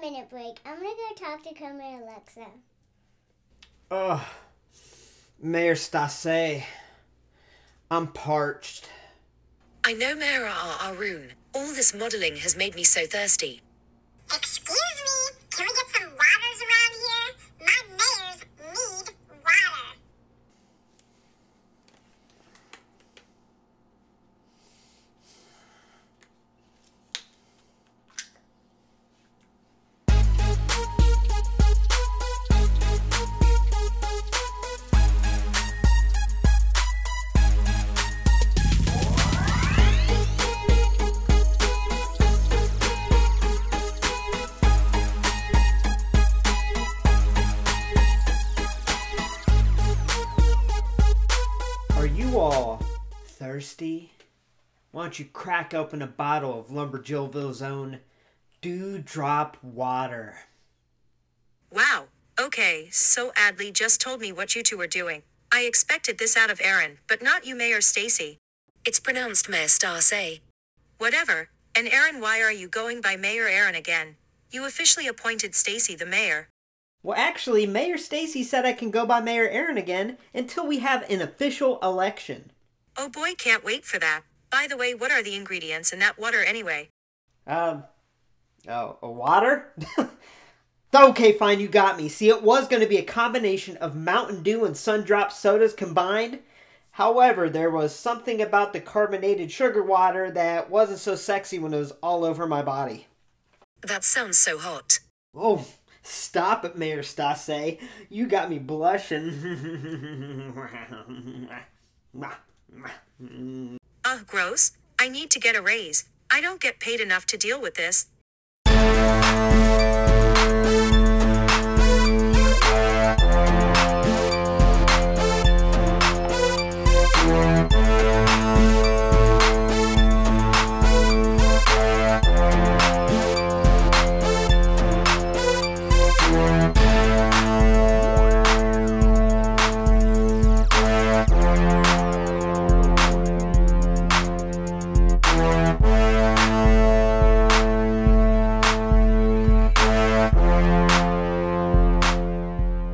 5-minute break. I'm gonna go talk to Mayor Alexa. Ugh. Mayor Stacy, I'm parched. I know, Mayor Arun. All this modeling has made me so thirsty. Excuse me, can we get some waters around here? My mayors need water. Are you all thirsty? Why don't you crack open a bottle of LumberJillville's own Doudrop water? Wow. Okay, so Adley just told me what you two were doing. I expected this out of Aaron, but not you, Mayor Stacy. It's pronounced Mayor Stacy. Whatever. And Aaron, why are you going by Mayor Aaron again? You officially appointed Stacy the mayor. Well, actually, Mayor Stacy said I can go by Mayor Aaron again until we have an official election. Oh boy, can't wait for that. By the way, what are the ingredients in that water anyway? A water? Okay, fine, you got me. See, it was going to be a combination of Mountain Dew and Sundrop sodas combined. However, there was something about the carbonated sugar water that wasn't so sexy when it was all over my body. That sounds so hot. Oh, stop it, Mayor Stacy. You got me blushing. Ugh, gross. I need to get a raise. I don't get paid enough to deal with this.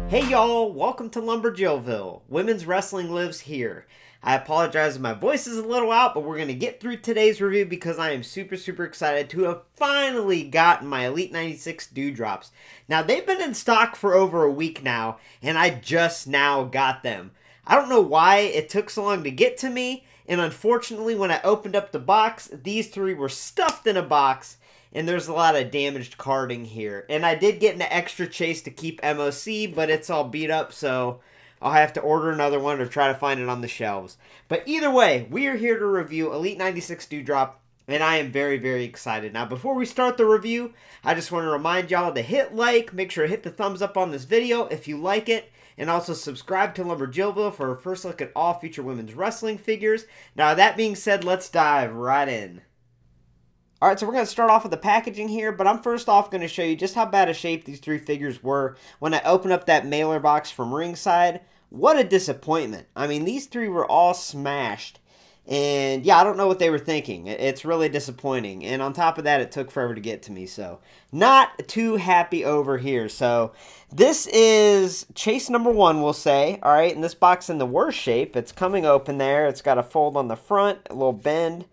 Hey y'all, welcome to LumberJillville. Women's wrestling lives here. I apologize if my voice is a little out, but we're going to get through today's review because I am super excited to have finally gotten my Elite 96 Doudrops. Now, they've been in stock for over a week now, and I just now got them. I don't know why it took so long to get to me, and unfortunately, when I opened up the box, these three were stuffed in a box, and there's a lot of damaged carding here. And I did get an extra chase to keep MOC, but it's all beat up, so I'll have to order another one or try to find it on the shelves. But either way, we are here to review Elite 96 Doudrop, and I am very excited. Now, before we start the review, I just want to remind y'all to hit like, make sure to hit the thumbs up on this video if you like it, and also subscribe to LumberJillville for a first look at all future women's wrestling figures. Now, that being said, let's dive right in. Alright, so we're going to start off with the packaging here, but I'm first off going to show you just how bad a shape these three figures were when I opened up that mailer box from ringside. What a disappointment. I mean, these three were all smashed, and yeah, I don't know what they were thinking. It's really disappointing, and on top of that, it took forever to get to me, so not too happy over here. So this is chase number 1, we'll say. Alright, and this box in the worst shape. It's coming open there. It's got a fold on the front, a little bend.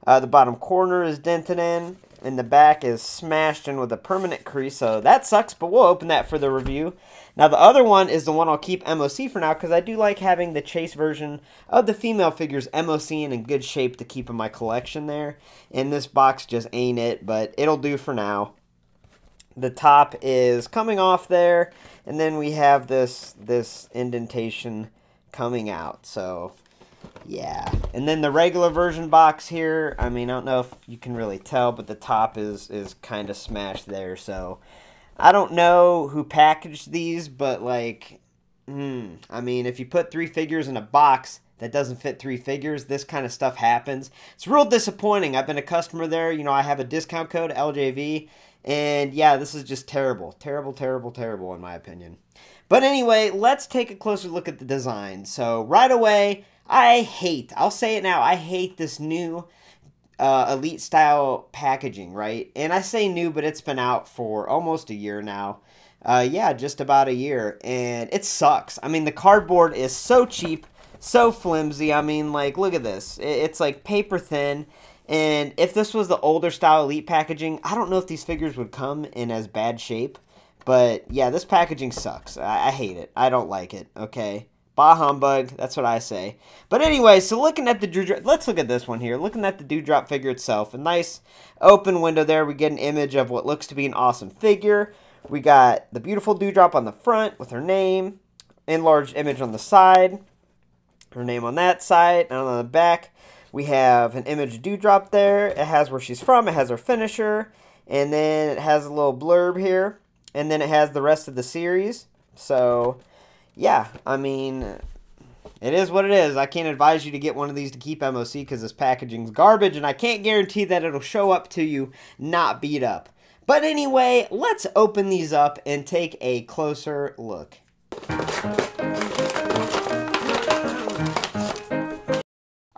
The bottom corner is dented in, and the back is smashed in with a permanent crease, so that sucks, but we'll open that for the review. Now, the other one is the one I'll keep MOC for now, because I do like having the chase version of the female figures MOC and in good shape to keep in my collection there. And this box just ain't it, but it'll do for now. The top is coming off there, and then we have this indentation coming out, so yeah. And then the regular version box here, I mean, I don't know if you can really tell, but the top is kind of smashed there. So I don't know who packaged these, but like, I mean, if you put 3 figures in a box that doesn't fit 3 figures, this kind of stuff happens. It's real disappointing. I've been a customer there. You know, I have a discount code, LJV, and yeah, this is just terrible. Terrible in my opinion. But anyway, let's take a closer look at the design. So right away, I'll say it now, I hate this new Elite style packaging, right? And I say new, but it's been out for almost a year now. Yeah, just about a year. And it sucks. I mean, the cardboard is so cheap, so flimsy. I mean, like, look at this. It's like paper thin. And if this was the older style Elite packaging, I don't know if these figures would come in as bad shape. But yeah, this packaging sucks. I hate it. I don't like it, okay? Bah humbug, that's what I say. But anyway, so looking at the Doudrop, let's look at this one here. Looking at the Doudrop figure itself, a nice open window there. We get an image of what looks to be an awesome figure. We got the beautiful Doudrop on the front with her name, enlarged image on the side, her name on that side, and on the back we have an image of Doudrop there. It has where she's from, it has her finisher, and then it has a little blurb here, and then it has the rest of the series. So yeah, I mean, it is what it is. I can't advise you to get one of these to keep MOC because this packaging's garbage, and I can't guarantee that it'll show up to you not beat up. But anyway, let's open these up and take a closer look.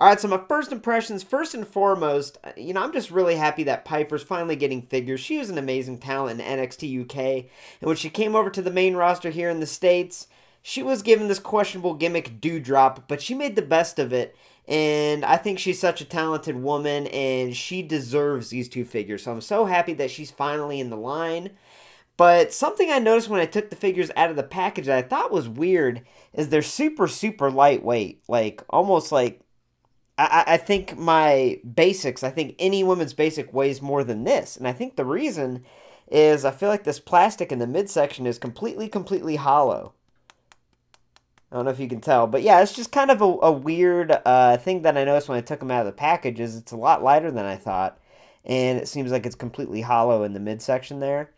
Alright, so my first impressions, first and foremost, I'm just really happy that Piper's finally getting figures. She was an amazing talent in NXT UK, and when she came over to the main roster here in the States, she was given this questionable gimmick Doudrop, but she made the best of it, and I think she's such a talented woman, and she deserves these two figures, so I'm so happy that she's finally in the line. But something I noticed when I took the figures out of the package that I thought was weird is they're super, super lightweight, like, almost like, I think my basics, I think any women's basic weighs more than this, and I think the reason is I feel like this plastic in the midsection is completely hollow. I don't know if you can tell, but yeah, it's just kind of a weird thing that I noticed when I took them out of the package is it's a lot lighter than I thought, and it seems like it's completely hollow in the midsection there.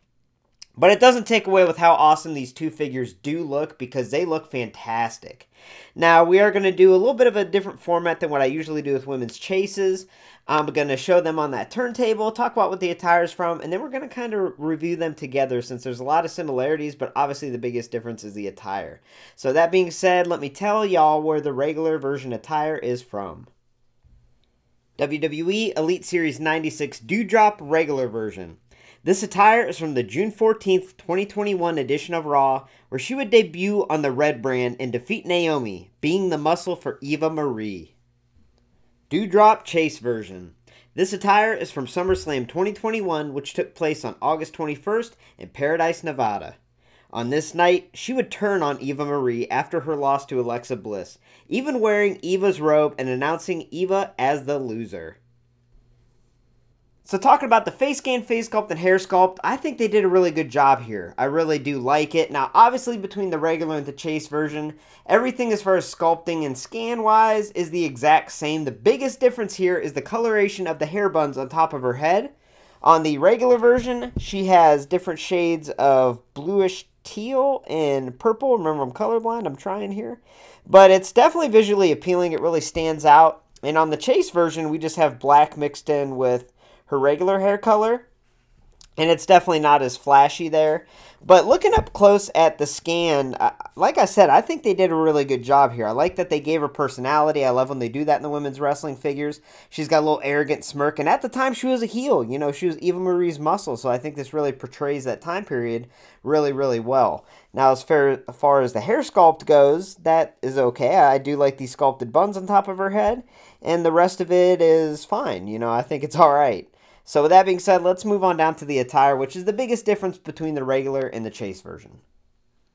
But it doesn't take away with how awesome these two figures do look because they look fantastic. Now, we are going to do a little bit of a different format than what I usually do with women's chases. I'm going to show them on that turntable, talk about what the attire is from, and then we're going to kind of review them together since there's a lot of similarities, but obviously the biggest difference is the attire. So that being said, let me tell y'all where the regular version attire is from. WWE Elite Series 96 Doudrop regular version. This attire is from the June 14th, 2021 edition of Raw, where she would debut on the Red brand and defeat Naomi, being the muscle for Eva Marie. Doudrop Chase version. This attire is from SummerSlam 2021, which took place on August 21st in Paradise, Nevada. On this night, she would turn on Eva Marie after her loss to Alexa Bliss, even wearing Eva's robe and announcing Eva as the loser. So talking about the face scan, face sculpt, and hair sculpt, I think they did a really good job here. I really do like it. Now, obviously, between the regular and the chase version, everything as far as sculpting and scan-wise is the exact same. The biggest difference here is the coloration of the hair buns on top of her head. On the regular version, she has different shades of bluish teal and purple. Remember, I'm colorblind. I'm trying here. But it's definitely visually appealing. It really stands out. And on the chase version, we just have black mixed in with her regular hair color, and it's definitely not as flashy there. But looking up close at the scan, like I said, I think they did a really good job here. I like that they gave her personality. I love when they do that in the women's wrestling figures. She's got a little arrogant smirk, and at the time she was a heel. She was Eva Marie's muscle, so I think this really portrays that time period really, really well. Now, as far as the hair sculpt goes, that is okay. I do like these sculpted buns on top of her head, and the rest of it is fine. I think it's all right. So with that being said, let's move on down to the attire, which is the biggest difference between the regular and the chase version.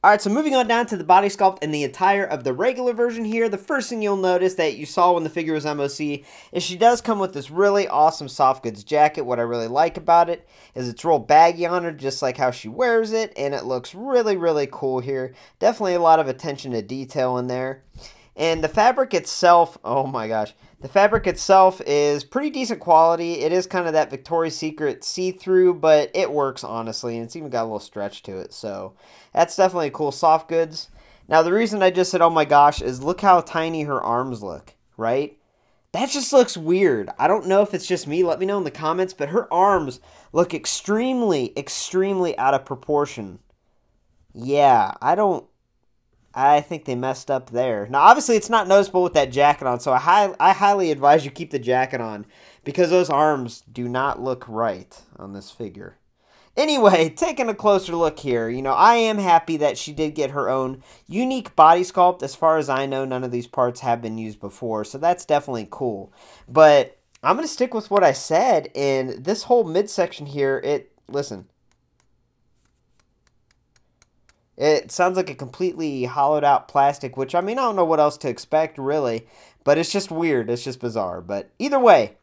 Alright, so moving on down to the body sculpt and the attire of the regular version here, the first thing you'll notice that you saw when the figure was MOC is she does come with this really awesome soft goods jacket. What I really like about it is it's real baggy on her, just like how she wears it, and it looks really, really cool here. Definitely a lot of attention to detail in there. And the fabric itself, oh my gosh, the fabric itself is pretty decent quality. It is kind of that Victoria's Secret see-through, but it works, honestly, and it's even got a little stretch to it. So that's definitely cool soft goods. Now, the reason I just said, oh my gosh, is look how tiny her arms look, right? That just looks weird. I don't know if it's just me. Let me know in the comments, but her arms look extremely, extremely out of proportion. Yeah, I think they messed up there. Now, obviously, it's not noticeable with that jacket on, so I highly advise you keep the jacket on because those arms do not look right on this figure. Anyway, taking a closer look here, you know, I am happy that she did get her own unique body sculpt. As far as I know, none of these parts have been used before, so that's definitely cool. But I'm going to stick with what I said, and this whole midsection here, listen. It sounds like a completely hollowed out plastic, which, I mean, I don't know what else to expect, really. But it's just weird. It's just bizarre. But either way,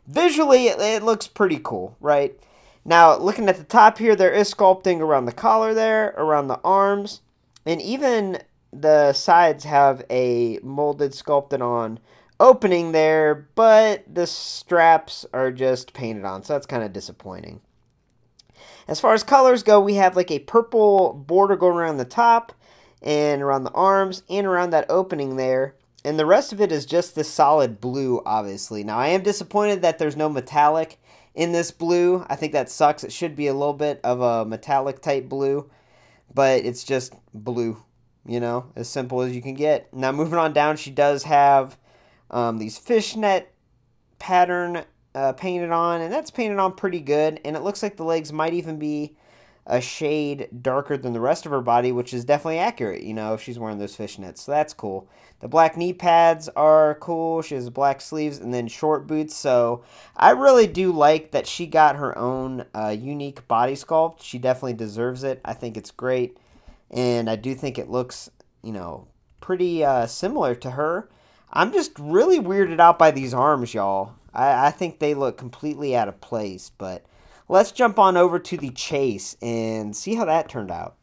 visually, it looks pretty cool, right? Now, looking at the top here, there is sculpting around the collar there, around the arms, and even the sides have a molded, sculpted on opening there, but the straps are just painted on, so that's kind of disappointing. As far as colors go, we have like a purple border going around the top, and around the arms, and around that opening there. And the rest of it is just this solid blue, obviously. Now, I am disappointed that there's no metallic in this blue. I think that sucks. It should be a little bit of a metallic type blue, but it's just blue, you know, as simple as you can get. Now, moving on down, she does have these fishnet pattern painted on, and that's painted on pretty good, and it looks like the legs might even be a shade darker than the rest of her body, which is definitely accurate, you know, if she's wearing those fishnets, so that's cool. The black knee pads are cool. She has black sleeves and then short boots, so I really do like that she got her own unique body sculpt. She definitely deserves it. I think it's great, and I do think it looks, you know, pretty similar to her. I'm just really weirded out by these arms, y'all. I think they look completely out of place, but let's jump on over to the chase and see how that turned out.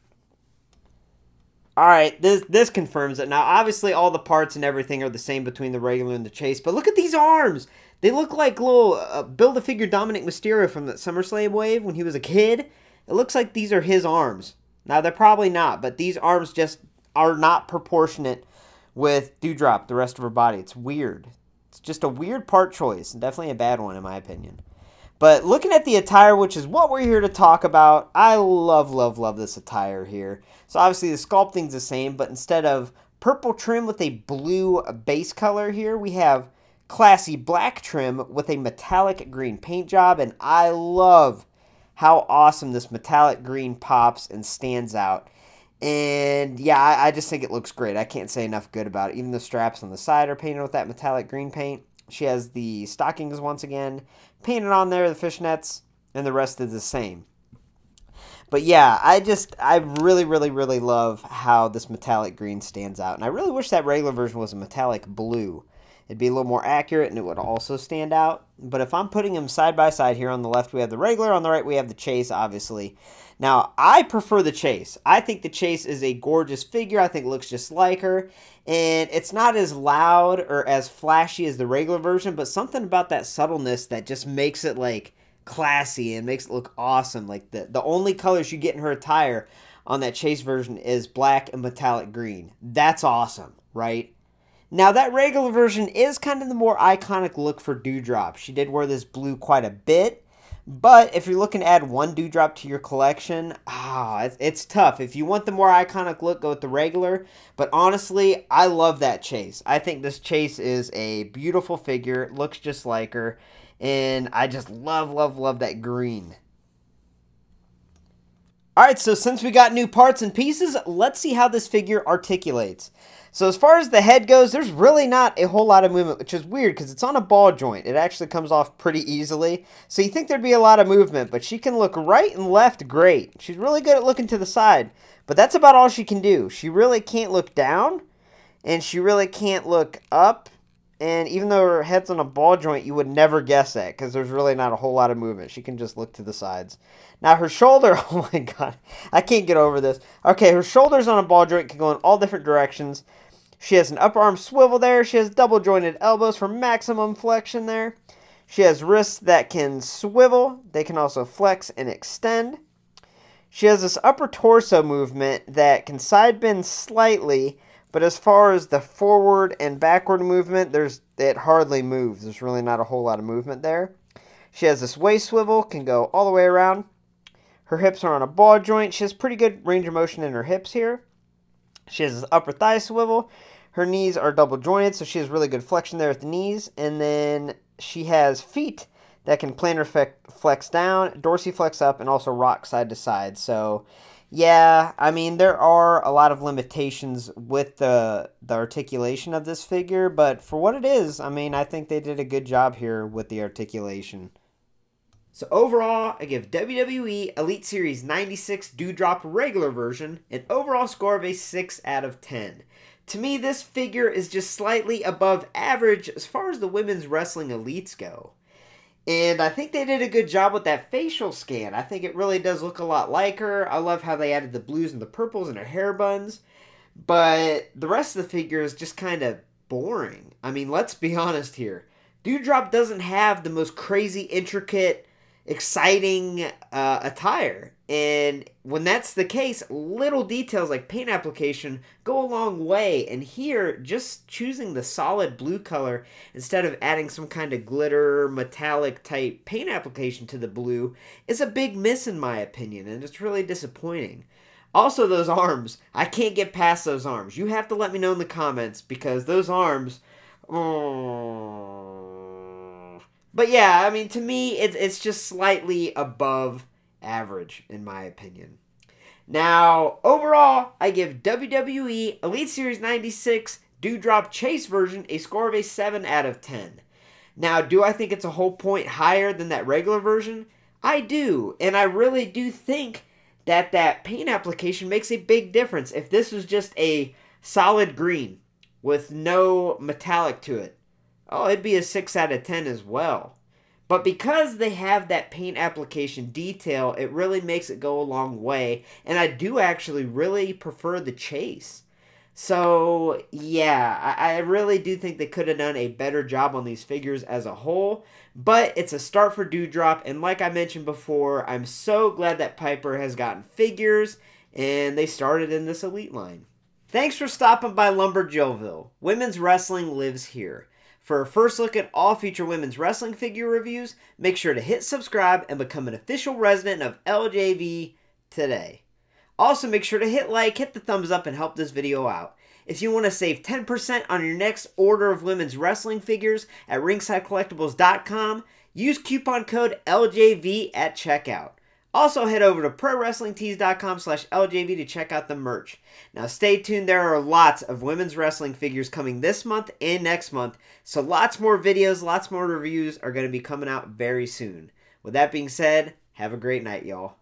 Alright, this confirms it. Now, obviously, all the parts and everything are the same between the regular and the chase, but look at these arms! They look like little Build-A-Figure Dominic Mysterio from the SummerSlam wave when he was a kid. It looks like these are his arms. Now, they're probably not, but these arms just are not proportionate with Doudrop, the rest of her body. It's weird. It's just a weird part choice, and definitely a bad one in my opinion. But looking at the attire, which is what we're here to talk about, I love, love, love this attire here. So obviously the sculpting's the same, but instead of purple trim with a blue base color here, we have classy black trim with a metallic green paint job, and I love how awesome this metallic green pops and stands out. And yeah, I just think it looks great. I can't say enough good about it. Even the straps on the side are painted with that metallic green paint. She has the stockings once again painted on there, the fishnets, and the rest is the same. But yeah, I really, really, really love how this metallic green stands out. And I really wish that regular version was a metallic blue. It'd be a little more accurate and it would also stand out. But if I'm putting them side by side here, on the left we have the regular, on the right we have the chase, obviously. Now, I prefer the chase. I think the chase is a gorgeous figure. I think it looks just like her. And it's not as loud or as flashy as the regular version, but something about that subtleness that just makes it, like, classy and makes it look awesome. Like, the only colors you get in her attire on that chase version is black and metallic green. That's awesome, right? Now, that regular version is kind of the more iconic look for Doudrop. She did wear this blue quite a bit. But if you're looking to add one Doudrop to your collection, it's tough. If you want the more iconic look, go with the regular. But honestly, I love that chase. I think this chase is a beautiful figure. It looks just like her. And I just love, love, love that green. Alright, so since we got new parts and pieces, let's see how this figure articulates. So as far as the head goes, there's really not a whole lot of movement, which is weird because it's on a ball joint. It actually comes off pretty easily. So you think there'd be a lot of movement, but she can look right and left great. She's really good at looking to the side, but that's about all she can do. She really can't look down, and she really can't look up. And even though her head's on a ball joint, you would never guess that because there's really not a whole lot of movement. She can just look to the sides. Now her shoulder, oh my god, I can't get over this. Okay, her shoulder's on a ball joint, can go in all different directions. She has an upper arm swivel there. She has double jointed elbows for maximum flexion there. She has wrists that can swivel. They can also flex and extend. She has this upper torso movement that can side bend slightly, but as far as the forward and backward movement, it hardly moves. There's really not a whole lot of movement there. She has this waist swivel, can go all the way around. Her hips are on a ball joint. She has pretty good range of motion in her hips here. She has this upper thigh swivel. Her knees are double jointed, so she has really good flexion there at the knees. And then she has feet that can plantar flex down, dorsiflex up, and also rock side to side. So, yeah, I mean, there are a lot of limitations with the articulation of this figure, but for what it is, I mean, I think they did a good job here with the articulation. So overall, I give WWE Elite Series 96 Doudrop regular version an overall score of a 6 out of 10. To me, this figure is just slightly above average as far as the women's wrestling elites go. And I think they did a good job with that facial scan. I think it really does look a lot like her. I love how they added the blues and the purples in her hair buns. But the rest of the figure is just kind of boring. I mean, let's be honest here. Doudrop doesn't have the most crazy, intricate, exciting attire. And when that's the case, little details like paint application go a long way. And here, just choosing the solid blue color instead of adding some kind of glitter, metallic type paint application to the blue is a big miss in my opinion. And it's really disappointing. Also, those arms. I can't get past those arms. You have to let me know in the comments because those arms... But yeah, I mean, to me, it's just slightly above average, in my opinion. Now, overall, I give WWE Elite Series 96 Doudrop Chase version a score of a 7 out of 10. Now, do I think it's a whole point higher than that regular version? I do, and I really do think that paint application makes a big difference. If this was just a solid green with no metallic to it, oh, it'd be a 6 out of 10 as well. But because they have that paint application detail, it really makes it go a long way. And I do actually really prefer the Chase. So, yeah, I really do think they could have done a better job on these figures as a whole. But it's a start for Doudrop. And like I mentioned before, I'm so glad that Piper has gotten figures. And they started in this Elite line. Thanks for stopping by LumberJillville. Women's wrestling lives here. For a first look at all future women's wrestling figure reviews, make sure to hit subscribe and become an official resident of LJV today. Also, make sure to hit like, hit the thumbs up, and help this video out. If you want to save 10% on your next order of women's wrestling figures at ringsidecollectibles.com, use coupon code LJV at checkout. Also, head over to prowrestlingtees.com/LJV to check out the merch. Now, stay tuned. There are lots of women's wrestling figures coming this month and next month. So, lots more videos, lots more reviews are going to be coming out very soon. With that being said, have a great night, y'all.